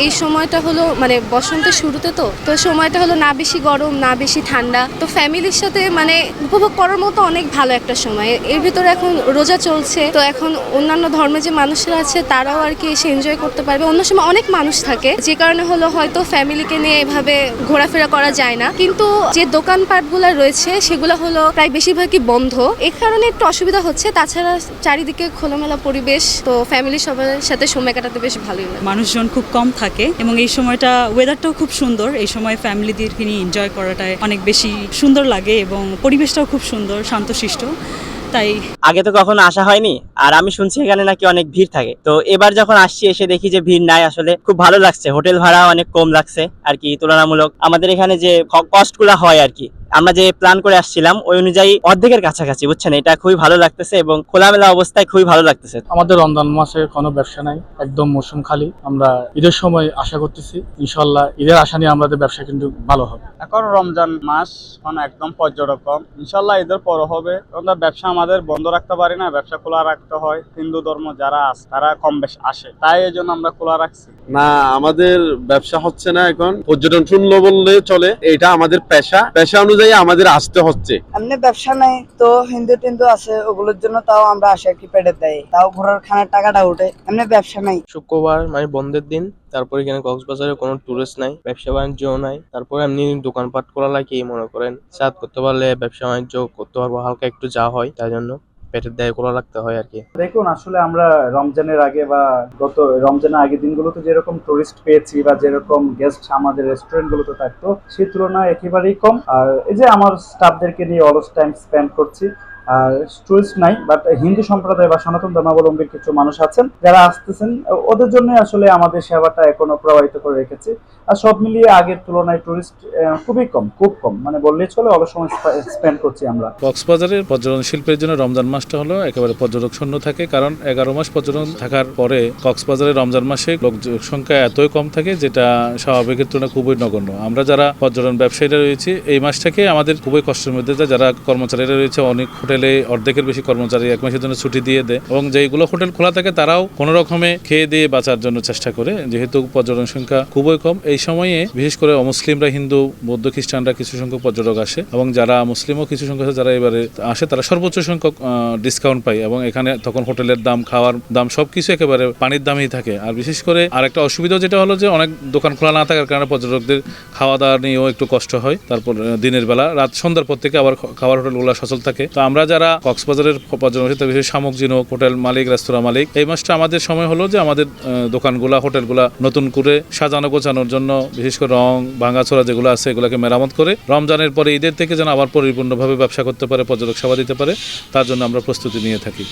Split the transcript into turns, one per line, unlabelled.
এই সময়টা হলো মানে বসন্তের শুরুতে তো সময়টা হলো না বেশি গরম না বেশি ঠান্ডা, তো ফ্যামিলির সাথে মানে উপভোগ করার মতো অনেক ভালো একটা সময়। এর ভিতরে এখন রোজা চলছে, তো এখন অন্যান্য ধর্মে যে মানুষরা আছে তারাও আর কি এসে এনজয় করতে পারবে। অন্য সময় অনেক মানুষ থাকে, যে কারণে হলো হয়তো ফ্যামিলিকে নিয়ে এভাবে ঘোরাফেরা করা যায় না, কিন্তু যে দোকানপাটগুলো রয়েছে সেগুলো হলো প্রায় বেশিরভাগই বন্ধ। এই কারণে একটু অসুবিধা হচ্ছে, তাছাড়া চারিদিকে খোলামেলা পরিবেশ, তো ফ্যামিলি সবার সাথে সময় কাটাতে বেশ ভালোই লাগে।
মানুষজন খুব কম থাকে এবং এই সময়টা ওয়েদারটাও খুব সুন্দর। এই সময় ফ্যামিলিদেরকে নিয়ে এনজয় করাটাই অনেক বেশি সুন্দর লাগে এবং পরিবেশটাও খুব সুন্দর, শান্তশিষ্ট। তাই
আগে তো কখনো আসা হয়নি, আর আমি শুনছি এখানে নাকি অনেক ভিড় থাকে। তো এবার যখন আসছি এসে দেখি যে ভিড় নাই, আসলে খুব ভালো লাগছে। হোটেল ভাড়া অনেক কম লাগছে আর কি, তুলনামূলক আমাদের এখানে যে কস্টগুলো হয় আর কি, আমরা যে প্ল্যান করে আসছিলাম ওই অনুযায়ী অর্ধেকের কাছাকাছি, বুঝছেন। এটা খুবই ভালো লাগতেছে এবং খোলামেলা অবস্থায় খুবই ভালো লাগতেছে।
আমাদের রমজান মাসে কোনো ব্যবসা নাই, একদম মৌসুম খালি। আমরা ঈদের সময় আশা করতেছি ইনশাল্লাহ ঈদের আশা নিয়ে আমাদের ব্যবসা কিন্তু ভালো হবে।
এখন রমজান মাস, এখন একদম পর্যটক কম, ইনশাল্লাহ ঈদের পর হবে। আমরা ব্যবসা আমাদের বন্ধ রাখতে পারি না, ব্যবসা খোলা রাখতে হয়। হিন্দু ধর্ম যারা আছে তারা কম বেশ আসে, তাই এই জন্য আমরা খোলা রাখছি।
না, আমাদের ব্যবসা হচ্ছে না এখন, পর্যটন শূন্য বললে চলে। এটা আমাদের পেশা অনুযায়ী আমাদের আসতে হচ্ছে।
এমনি ব্যবসা নাই তো হিন্দু টিন্দু আছে, ওগুলোর জন্য তাও আমরা আসি আর কি, পেটে দেয় তাও ঘোরার খানার টাকাটা উঠে। এমনি ব্যবসা নাই।
শুক্রবার মানে বন্ধের দিন, তারপরে এখানে কক্সবাজারে কোনো টুরিস্ট নাই, ব্যবসা বাণিজ্যও নাই। তারপরে এমনি দোকানপাট করা লাগে, মনে করেন চাঁদ করতে পারলে ব্যবসা বাণিজ্য করতে পারবো, হালকা একটু যা হয় তাই জন্য পেটের দায়ে খোলা রাখতে হয় আর কি।
দেখুন, আসলে আমরা রমজানের আগে বা গত রমজানের আগের দিনগুলোতে যেরকম টুরিস্ট পেয়েছি বা যেরকম গেস্ট আমাদের রেস্টুরেন্ট গুলোতে থাকতো, সেই তুলনায় একেবারেই কম। আর এই যে আমার স্টাফদেরকে নিয়ে অলস টাইম স্পেন্ড করছি, আর টুরিস্ট নাই, বাট হিন্দু সম্প্রদায় বা সনাতন ধর্মাবলম্বীর কিছু মানুষ আছেন যারা আসতেছেন, ওদের জন্য আসলে আমাদের সেবাটা এখনো প্রভাবিত করে রেখেছি। আর সব মিলিয়ে আগের তুলনায় টুরিস্ট খুবই কম, খুব কম, মানে বললেই চলে। অলস সময় স্পেন্ড করছি আমরা।
কক্সবাজারের পর্যটন শিল্পের জন্য রমজান মাসটা হলো একেবারে পর্যটক শূন্য থাকে, কারণ 11 মাস পর্যটন থাকার পরে কক্সবাজারের রমজান মাসে লোক সংখ্যা এতই কম থাকে যেটা স্বাভাবিকের তুলনায় খুবই নগণ্য। আমরা যারা পর্যটন ব্যবসায়ীরা রয়েছি এই মাসটাকে আমাদের খুবই কষ্টের মধ্যে যায়। যারা কর্মচারীরা রয়েছে, অনেক হোটেলে অর্ধেকের বেশি কর্মচারী 1 মাসের জন্য ছুটি দিয়ে দেয়, এবং যেগুলো হোটেল খোলা থাকে তারাও কোনো রকমে খেয়ে দিয়ে বাঁচার জন্য চেষ্টা করে, যেহেতু পর্যটন সংখ্যা খুবই কম। এই সময়ে বিশেষ করে অমুসলিমরা, হিন্দু, বৌদ্ধ, খ্রিস্টানরা কিছু সংখ্যক পর্যটক আসে, এবং যারা মুসলিমও কিছু সংখ্যক যারা এবারে আসে তারা সর্বোচ্চ সংখ্যক ডিসকাউন্ট পায়, এবং এখানে তখন হোটেলের দাম, খাওয়ার দাম সবকিছু একেবারে পানির দামই থাকে। আর বিশেষ করে আরেকটা অসুবিধা যেটা হলো যে অনেক দোকান খোলা না থাকার কারণে পর্যটকদের খাওয়া দাওয়া নিয়েও একটু কষ্ট হয়। তারপর দিনের বেলা রাত সন্ধ্যার পর থেকে আবার খাওয়ার হোটেলগুলো সচল থাকে। তো আমরা যারা কক্সবাজারের পর্যটন বিশেষ শামুক ঝিনুক হোটেল মালিক, রেস্তোরাঁ মালিক, এই মাসটা আমাদের সময় হলো যে আমাদের দোকানগুলা, হোটেলগুলা নতুন করে সাজানো গোছানোর জন্য, বিশেষ করে রং ভাঙাচোরা যেগুলো আছে এগুলোকে মেরামত করে রমজানের পরে ঈদের থেকে যেন আবার পরিপূর্ণভাবে ব্যবসা করতে পারে, পর্যটক সেবা দিতে পারে, তার জন্য আমরা প্রস্তুতি নিয়ে থাকি।